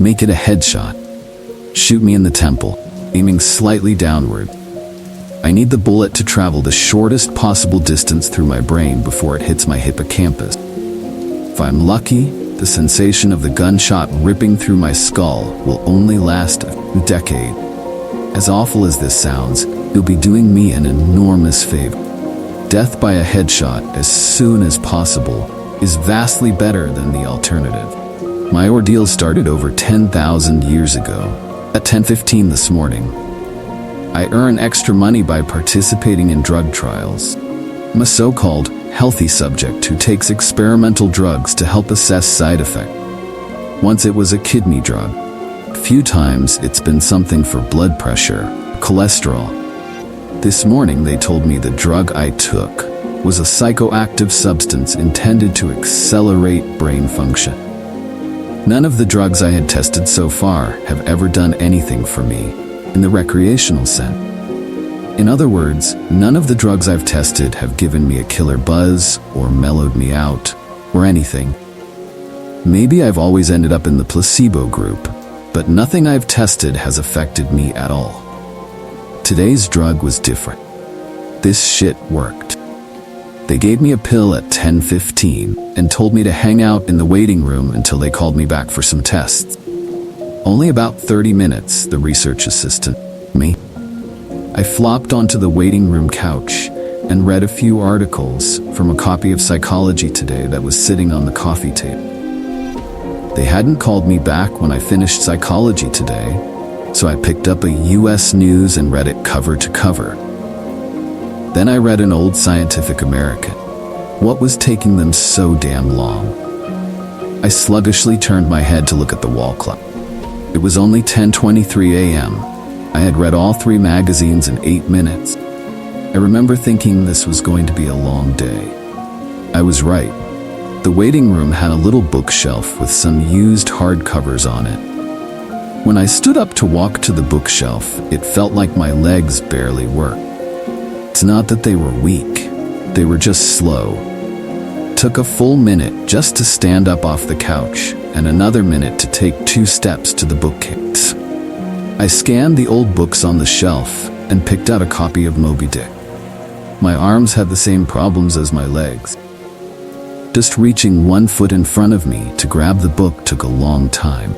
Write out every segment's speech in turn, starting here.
Make it a headshot. Shoot me in the temple, aiming slightly downward. I need the bullet to travel the shortest possible distance through my brain before it hits my hippocampus. If I'm lucky, the sensation of the gunshot ripping through my skull will only last a decade. As awful as this sounds, you'll be doing me an enormous favor. Death by a headshot as soon as possible is vastly better than the alternative. My ordeal started over 10,000 years ago, at 10:15 this morning. I earn extra money by participating in drug trials. I'm a so-called healthy subject who takes experimental drugs to help assess side effects. Once it was a kidney drug. A few times it's been something for blood pressure, cholesterol. This morning they told me the drug I took was a psychoactive substance intended to accelerate brain function. None of the drugs I had tested so far have ever done anything for me in the recreational sense. In other words, none of the drugs I've tested have given me a killer buzz or mellowed me out or anything. Maybe I've always ended up in the placebo group, but nothing I've tested has affected me at all. Today's drug was different. This shit worked. They gave me a pill at 10:15 and told me to hang out in the waiting room until they called me back for some tests. Only about 30 minutes, the research assistant, me. I flopped onto the waiting room couch and read a few articles from a copy of Psychology Today that was sitting on the coffee table. They hadn't called me back when I finished Psychology Today, so I picked up a US News and read it cover to cover. Then I read an old Scientific American. What was taking them so damn long? I sluggishly turned my head to look at the wall clock. It was only 10:23 a.m. I had read all 3 magazines in 8 minutes. I remember thinking this was going to be a long day. I was right. The waiting room had a little bookshelf with some used hardcovers on it. When I stood up to walk to the bookshelf, it felt like my legs barely worked. It's not that they were weak, they were just slow. It took a full minute just to stand up off the couch and another minute to take 2 steps to the bookcase. I scanned the old books on the shelf and picked out a copy of Moby Dick. My arms had the same problems as my legs. Just reaching 1 foot in front of me to grab the book took a long time.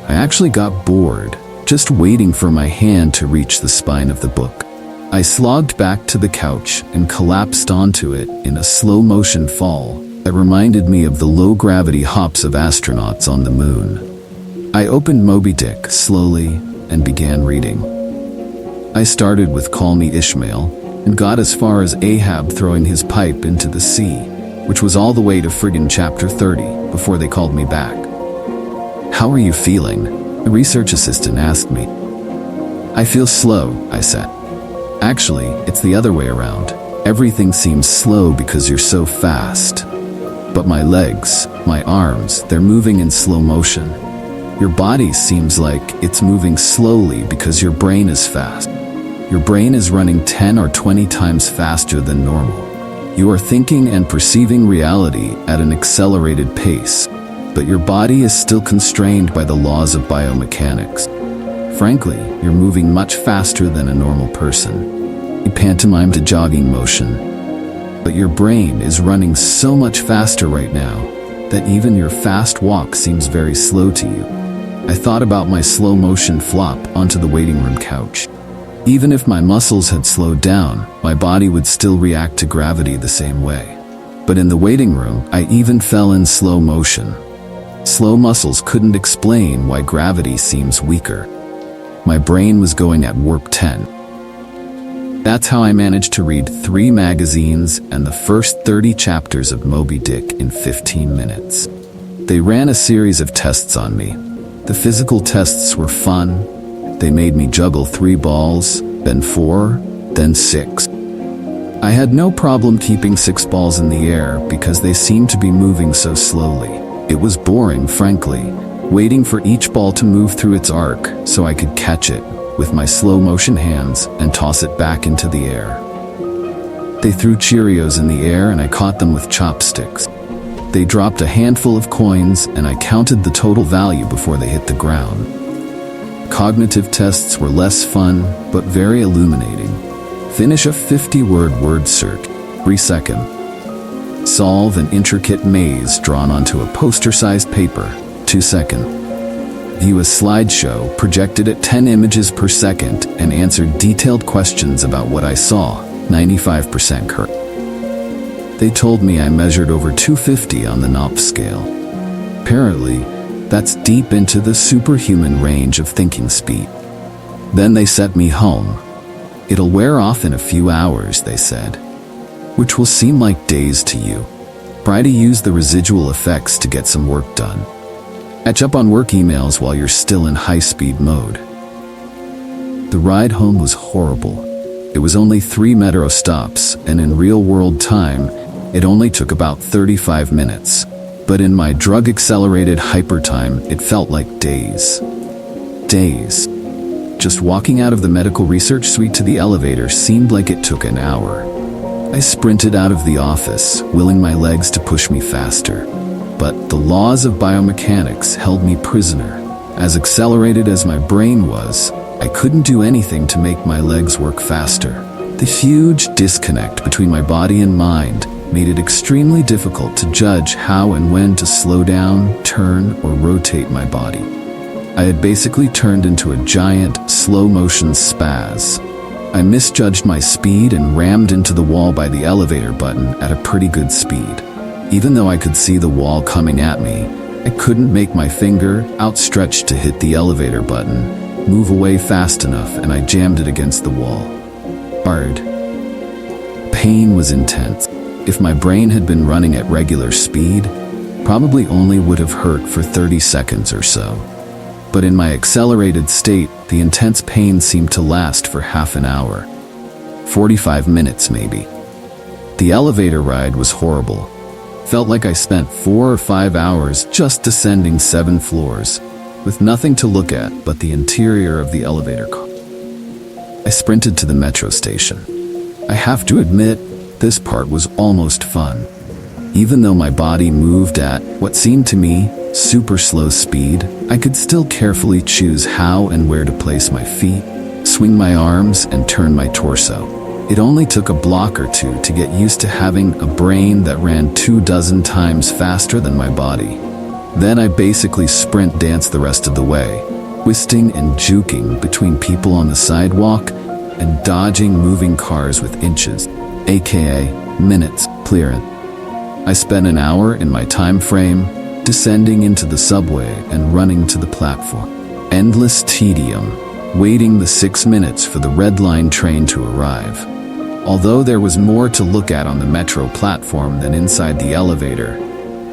I actually got bored, just waiting for my hand to reach the spine of the book. I slogged back to the couch and collapsed onto it in a slow-motion fall that reminded me of the low-gravity hops of astronauts on the moon. I opened Moby Dick slowly and began reading. I started with Call Me Ishmael and got as far as Ahab throwing his pipe into the sea, which was all the way to friggin' chapter 30 before they called me back. "How are you feeling?" the research assistant asked me. "I feel slow," I said. "Actually, it's the other way around. Everything seems slow because you're so fast. But my legs, my arms, they're moving in slow motion. Your body seems like it's moving slowly because your brain is fast. Your brain is running 10 or 20 times faster than normal. You are thinking and perceiving reality at an accelerated pace, but your body is still constrained by the laws of biomechanics. Frankly, you're moving much faster than a normal person. You pantomime a jogging motion. But your brain is running so much faster right now that even your fast walk seems very slow to you." I thought about my slow motion flop onto the waiting room couch. Even if my muscles had slowed down, my body would still react to gravity the same way. But in the waiting room, I even fell in slow motion. Slow muscles couldn't explain why gravity seems weaker. My brain was going at warp 10. That's how I managed to read 3 magazines and the first 30 chapters of Moby Dick in 15 minutes. They ran a series of tests on me. The physical tests were fun. They made me juggle 3 balls, then 4, then 6. I had no problem keeping 6 balls in the air because they seemed to be moving so slowly. It was boring, frankly, waiting for each ball to move through its arc so I could catch it with my slow-motion hands and toss it back into the air. They threw Cheerios in the air and I caught them with chopsticks. They dropped a handful of coins, and I counted the total value before they hit the ground. Cognitive tests were less fun, but very illuminating. Finish a 50-word word search, 3 seconds. Solve an intricate maze drawn onto a poster-sized paper, 2 seconds. View a slideshow projected at 10 images per second and answer detailed questions about what I saw, 95% correct. They told me I measured over 250 on the Nosleep scale. Apparently, that's deep into the superhuman range of thinking speed. Then they sent me home. It'll wear off in a few hours, they said, which will seem like days to you. Try to use the residual effects to get some work done. Catch up on work emails while you're still in high-speed mode. The ride home was horrible. It was only 3 metro stops, and in real-world time, it only took about 35 minutes. But in my drug-accelerated hypertime, it felt like days. Days. Just walking out of the medical research suite to the elevator seemed like it took an hour. I sprinted out of the office, willing my legs to push me faster. But the laws of biomechanics held me prisoner. As accelerated as my brain was, I couldn't do anything to make my legs work faster. The huge disconnect between my body and mind made it extremely difficult to judge how and when to slow down, turn, or rotate my body. I had basically turned into a giant, slow-motion spaz. I misjudged my speed and rammed into the wall by the elevator button at a pretty good speed. Even though I could see the wall coming at me, I couldn't make my finger, outstretched to hit the elevator button, move away fast enough, and I jammed it against the wall. Hard. Pain was intense. If my brain had been running at regular speed, probably only would have hurt for 30 seconds or so. But in my accelerated state, the intense pain seemed to last for half an hour. 45 minutes maybe. The elevator ride was horrible. Felt like I spent 4 or 5 hours just descending 7 floors, with nothing to look at but the interior of the elevator car. I sprinted to the metro station. I have to admit, this part was almost fun. Even though my body moved at what seemed to me super slow speed, I could still carefully choose how and where to place my feet, swing my arms, and turn my torso. It only took a block or two to get used to having a brain that ran 24 times faster than my body. Then I basically sprint danced the rest of the way, twisting and juking between people on the sidewalk and dodging moving cars with inches, aka minutes, clearance. I spent an hour in my time frame, descending into the subway and running to the platform. Endless tedium, waiting the 6 minutes for the Red Line train to arrive. Although there was more to look at on the metro platform than inside the elevator,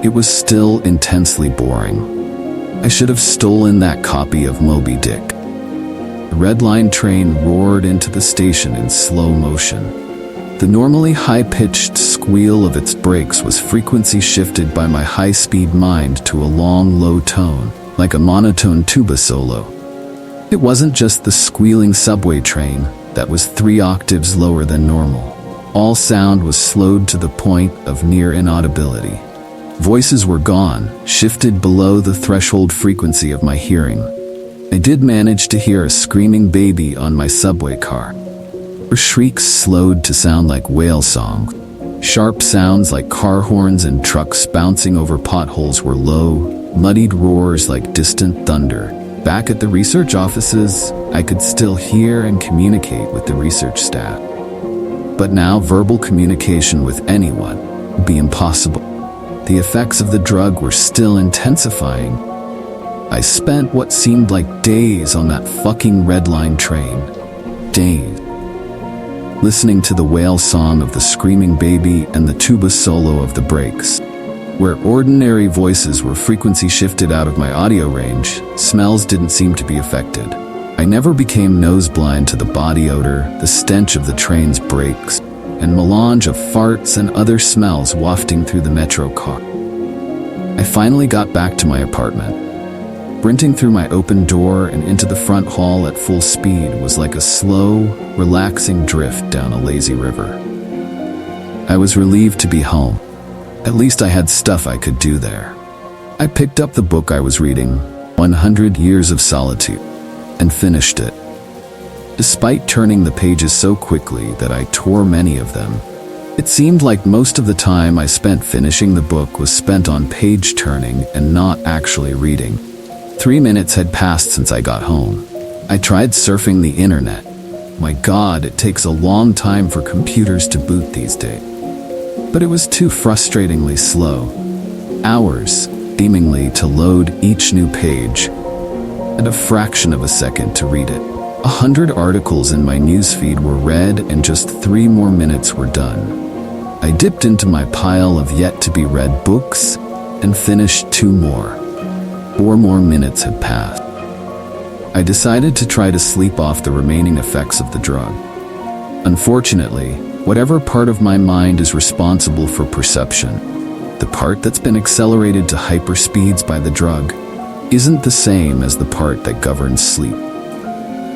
it was still intensely boring. I should have stolen that copy of Moby Dick. The Red Line train roared into the station in slow motion. The normally high-pitched squeal of its brakes was frequency shifted by my high-speed mind to a long, low tone, like a monotone tuba solo. It wasn't just the squealing subway train that was 3 octaves lower than normal. All sound was slowed to the point of near inaudibility. Voices were gone, shifted below the threshold frequency of my hearing. I did manage to hear a screaming baby on my subway car. Her shrieks slowed to sound like whale songs. Sharp sounds like car horns and trucks bouncing over potholes were low, muddied roars like distant thunder. Back at the research offices, I could still hear and communicate with the research staff. But now verbal communication with anyone would be impossible. The effects of the drug were still intensifying. I spent what seemed like days on that fucking Red Line train. Days. Listening to the whale song of the screaming baby and the tuba solo of the brakes. Where ordinary voices were frequency shifted out of my audio range, smells didn't seem to be affected. I never became nose-blind to the body odor, the stench of the train's brakes, and melange of farts and other smells wafting through the metro car. I finally got back to my apartment. Sprinting through my open door and into the front hall at full speed was like a slow, relaxing drift down a lazy river. I was relieved to be home. At least I had stuff I could do there. I picked up the book I was reading, 100 Years of Solitude, and finished it. Despite turning the pages so quickly that I tore many of them, it seemed like most of the time I spent finishing the book was spent on page turning and not actually reading. 3 minutes had passed since I got home. I tried surfing the internet. My God, it takes a long time for computers to boot these days. But it was too frustratingly slow. Hours, seemingly, to load each new page, and a fraction of a second to read it. 100 articles in my newsfeed were read and just 3 more minutes were done. I dipped into my pile of yet-to-be-read books and finished 2 more. 4 more minutes had passed. I decided to try to sleep off the remaining effects of the drug. Unfortunately, whatever part of my mind is responsible for perception, the part that's been accelerated to hyperspeeds by the drug, isn't the same as the part that governs sleep.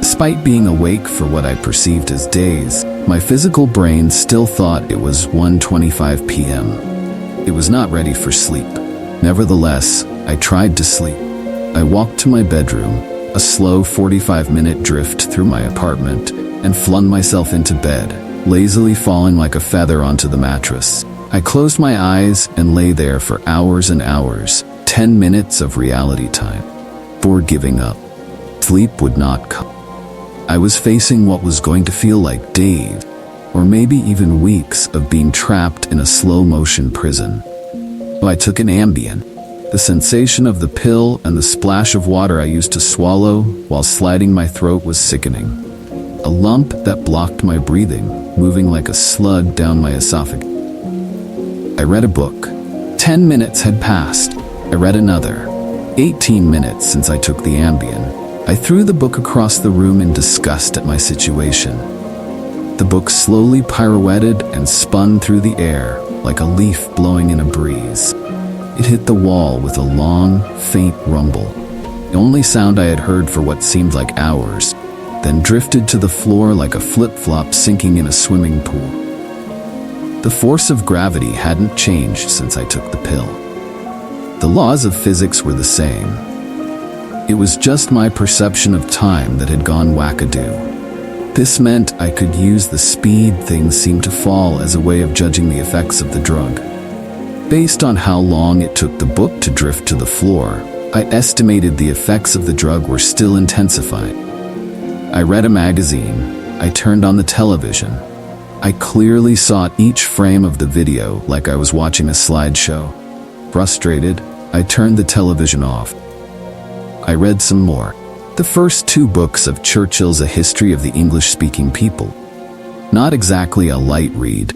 Despite being awake for what I perceived as days, my physical brain still thought it was 1:25 p.m. It was not ready for sleep. Nevertheless, I tried to sleep. I walked to my bedroom, a slow 45-minute drift through my apartment, and flung myself into bed, lazily falling like a feather onto the mattress. I closed my eyes and lay there for hours and hours, 10 minutes of reality time, before giving up. Sleep would not come. I was facing what was going to feel like days, or maybe even weeks, of being trapped in a slow-motion prison. So I took an Ambien. The sensation of the pill and the splash of water I used to swallow while sliding my throat was sickening. A lump that blocked my breathing, moving like a slug down my esophagus. I read a book. 10 minutes had passed. I read another. 18 minutes since I took the Ambien. I threw the book across the room in disgust at my situation. The book slowly pirouetted and spun through the air like a leaf blowing in a breeze. It hit the wall with a long, faint rumble, the only sound I had heard for what seemed like hours, then drifted to the floor like a flip-flop sinking in a swimming pool. The force of gravity hadn't changed since I took the pill. The laws of physics were the same. It was just my perception of time that had gone wackadoo. This meant I could use the speed things seemed to fall as a way of judging the effects of the drug. Based on how long it took the book to drift to the floor, I estimated the effects of the drug were still intensified. I read a magazine. I turned on the television. I clearly saw each frame of the video like I was watching a slideshow. Frustrated, I turned the television off. I read some more. The first 2 books of Churchill's A History of the English-Speaking People. Not exactly a light read.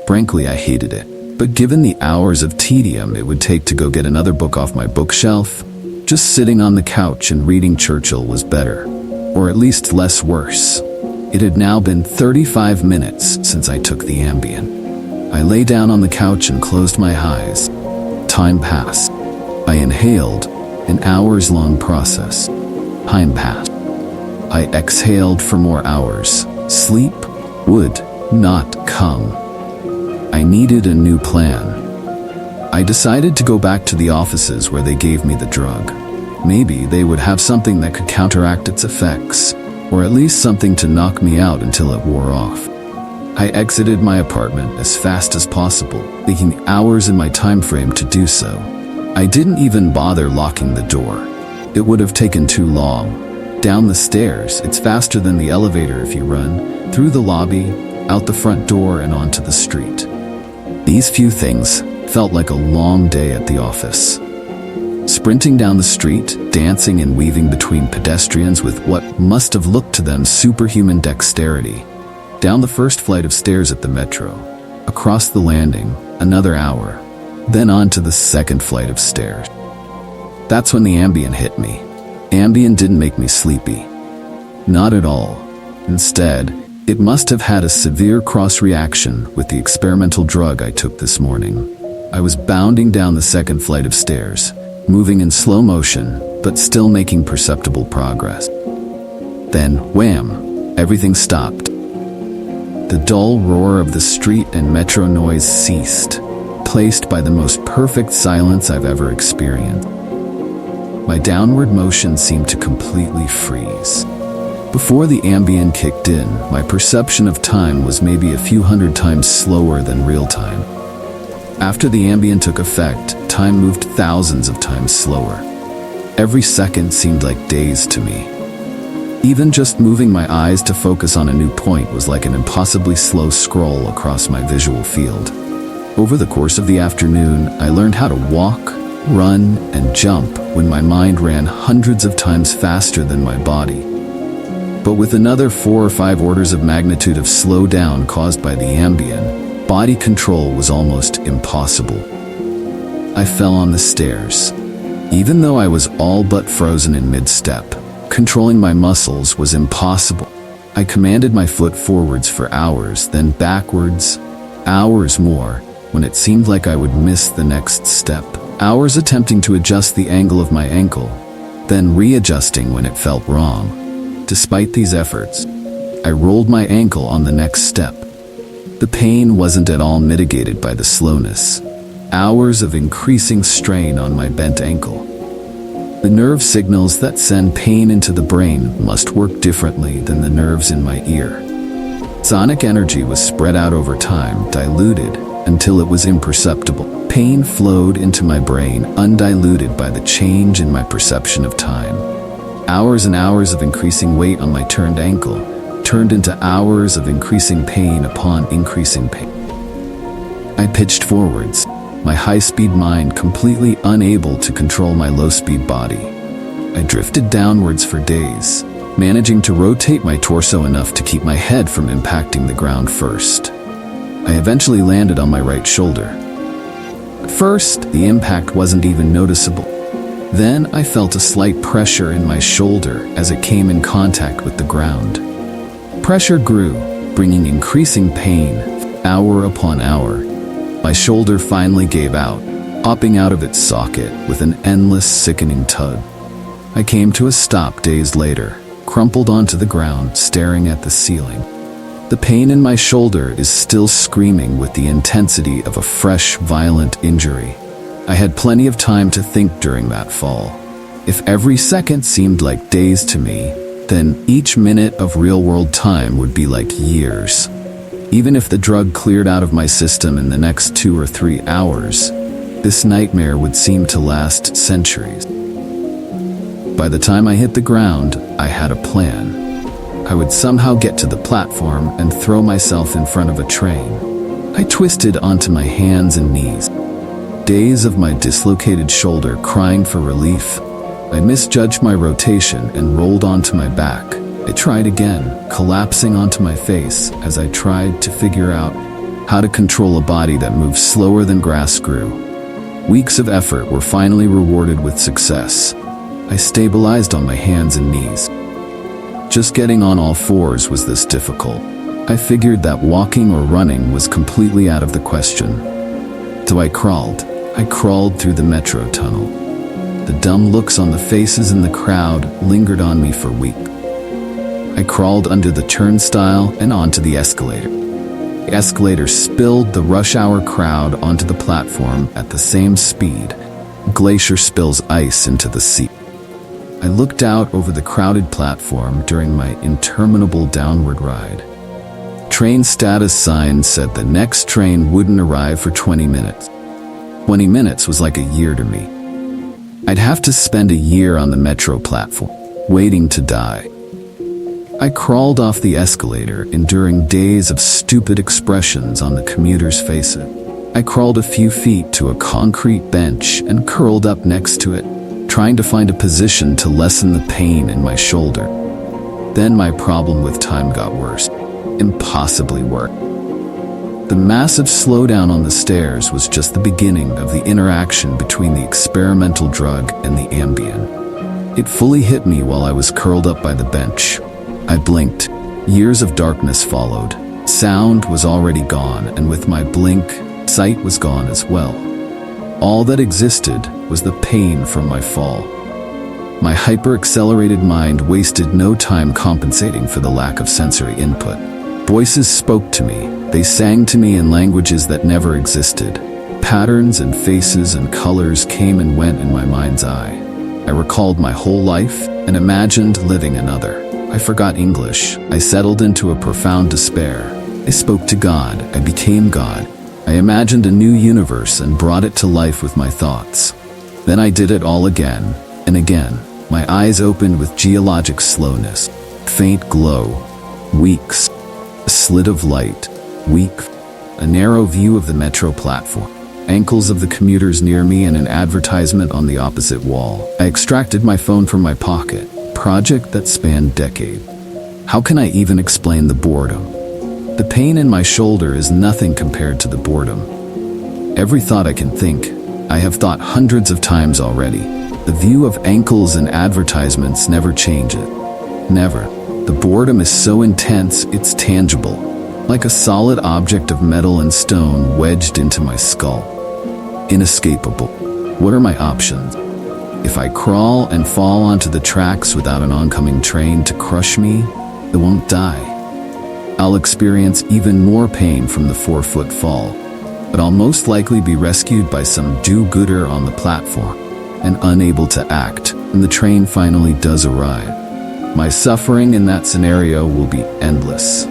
Frankly, I hated it. But given the hours of tedium it would take to go get another book off my bookshelf, just sitting on the couch and reading Churchill was better, or at least less worse. It had now been 35 minutes since I took the Ambien. I lay down on the couch and closed my eyes. Time passed. I inhaled, an hours-long process. Time passed. I exhaled for more hours. Sleep would not come. I needed a new plan. I decided to go back to the offices where they gave me the drug. Maybe they would have something that could counteract its effects, or at least something to knock me out until it wore off. I exited my apartment as fast as possible, taking hours in my time frame to do so. I didn't even bother locking the door. It would have taken too long. Down the stairs, it's faster than the elevator if you run, through the lobby, out the front door and onto the street. These few things felt like a long day at the office. Sprinting down the street, dancing and weaving between pedestrians with what must have looked to them superhuman dexterity. Down the first flight of stairs at the metro. Across the landing, another hour. Then on to the second flight of stairs. That's when the Ambien hit me. Ambien didn't make me sleepy. Not at all. Instead, it must have had a severe cross-reaction with the experimental drug I took this morning. I was bounding down the second flight of stairs, moving in slow motion, but still making perceptible progress. Then, wham! Everything stopped. The dull roar of the street and metro noise ceased. replaced by the most perfect silence I've ever experienced. My downward motion seemed to completely freeze. Before the Ambien kicked in, my perception of time was maybe a few hundred times slower than real time. After the Ambien took effect, time moved thousands of times slower. Every second seemed like days to me. Even just moving my eyes to focus on a new point was like an impossibly slow scroll across my visual field. Over the course of the afternoon, I learned how to walk, run, and jump when my mind ran hundreds of times faster than my body. But with another 4 or 5 orders of magnitude of slowdown caused by the Ambien, body control was almost impossible. I fell on the stairs. Even though I was all but frozen in mid-step, controlling my muscles was impossible. I commanded my foot forwards for hours, then backwards, hours more, when it seemed like I would miss the next step. Hours attempting to adjust the angle of my ankle, then readjusting when it felt wrong. Despite these efforts, I rolled my ankle on the next step. The pain wasn't at all mitigated by the slowness. Hours of increasing strain on my bent ankle. The nerve signals that send pain into the brain must work differently than the nerves in my ear. Sonic energy was spread out over time, diluted, until it was imperceptible. Pain flowed into my brain, undiluted by the change in my perception of time. Hours and hours of increasing weight on my turned ankle turned into hours of increasing pain upon increasing pain. I pitched forwards, my high-speed mind completely unable to control my low-speed body. I drifted downwards for days, managing to rotate my torso enough to keep my head from impacting the ground first. I eventually landed on my right shoulder. At first, the impact wasn't even noticeable. Then I felt a slight pressure in my shoulder as it came in contact with the ground. Pressure grew, bringing increasing pain, hour upon hour. My shoulder finally gave out, popping out of its socket with an endless, sickening tug. I came to a stop days later, crumpled onto the ground, staring at the ceiling. The pain in my shoulder is still screaming with the intensity of a fresh, violent injury. I had plenty of time to think during that fall. If every second seemed like days to me, then each minute of real-world time would be like years. Even if the drug cleared out of my system in the next 2 or 3 hours, this nightmare would seem to last centuries. By the time I hit the ground, I had a plan. I would somehow get to the platform and throw myself in front of a train. I twisted onto my hands and knees. Days of my dislocated shoulder crying for relief. I misjudged my rotation and rolled onto my back. I tried again, collapsing onto my face as I tried to figure out how to control a body that moves slower than grass grew. Weeks of effort were finally rewarded with success. I stabilized on my hands and knees. Just getting on all fours was this difficult. I figured that walking or running was completely out of the question. So I crawled through the metro tunnel. The dumb looks on the faces in the crowd lingered on me for weeks. I crawled under the turnstile and onto the escalator. The escalator spilled the rush hour crowd onto the platform at the same speed a glacier spills ice into the sea. I looked out over the crowded platform during my interminable downward ride. Train status signs said the next train wouldn't arrive for 20 minutes. 20 minutes was like a year to me. I'd have to spend a year on the metro platform, waiting to die. I crawled off the escalator, enduring days of stupid expressions on the commuters' faces. I crawled a few feet to a concrete bench and curled up next to it, trying to find a position to lessen the pain in my shoulder. Then my problem with time got worse, impossibly worse. The massive slowdown on the stairs was just the beginning of the interaction between the experimental drug and the Ambien. It fully hit me while I was curled up by the bench. I blinked. Years of darkness followed. Sound was already gone, and with my blink, sight was gone as well. All that existed was the pain from my fall. My hyper-accelerated mind wasted no time compensating for the lack of sensory input. Voices spoke to me. They sang to me in languages that never existed. Patterns and faces and colors came and went in my mind's eye. I recalled my whole life and imagined living another. I forgot English. I settled into a profound despair. I spoke to God. I became God. I imagined a new universe and brought it to life with my thoughts. Then I did it all again and again. My eyes opened with geologic slowness. Faint glow. Weeks. A slit of light. Weak. A narrow view of the metro platform. Ankles of the commuters near me and an advertisement on the opposite wall. I extracted my phone from my pocket. Project that spanned decades. How can I even explain the boredom? The pain in my shoulder is nothing compared to the boredom. Every thought I can think, I have thought hundreds of times already. The view of ankles and advertisements never change it. Never. The boredom is so intense, it's tangible. Like a solid object of metal and stone wedged into my skull. Inescapable. What are my options? If I crawl and fall onto the tracks without an oncoming train to crush me, I won't die. I'll experience even more pain from the 4-foot fall, but I'll most likely be rescued by some do-gooder on the platform and unable to act when the train finally does arrive. My suffering in that scenario will be endless.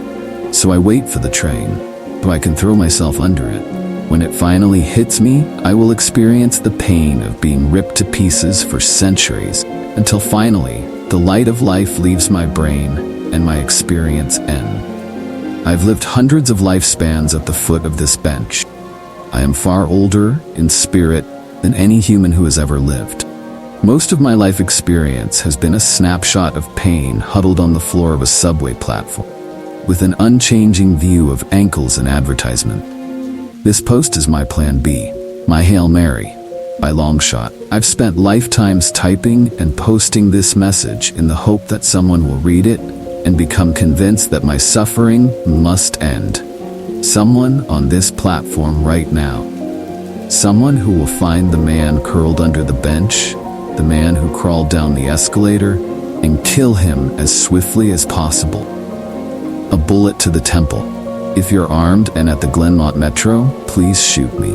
So I wait for the train, so I can throw myself under it. When it finally hits me, I will experience the pain of being ripped to pieces for centuries, until finally, the light of life leaves my brain and my experience ends. I've lived hundreds of lifespans at the foot of this bench. I am far older, in spirit, than any human who has ever lived. Most of my life experience has been a snapshot of pain huddled on the floor of a subway platform, with an unchanging view of ankles and advertisement. This post is my plan B, my Hail Mary. By long shot, I've spent lifetimes typing and posting this message in the hope that someone will read it and become convinced that my suffering must end. Someone on this platform right now. Someone who will find the man curled under the bench, the man who crawled down the escalator, and kill him as swiftly as possible. A bullet to the temple. If you're armed and at the Glenmont Metro, please shoot me.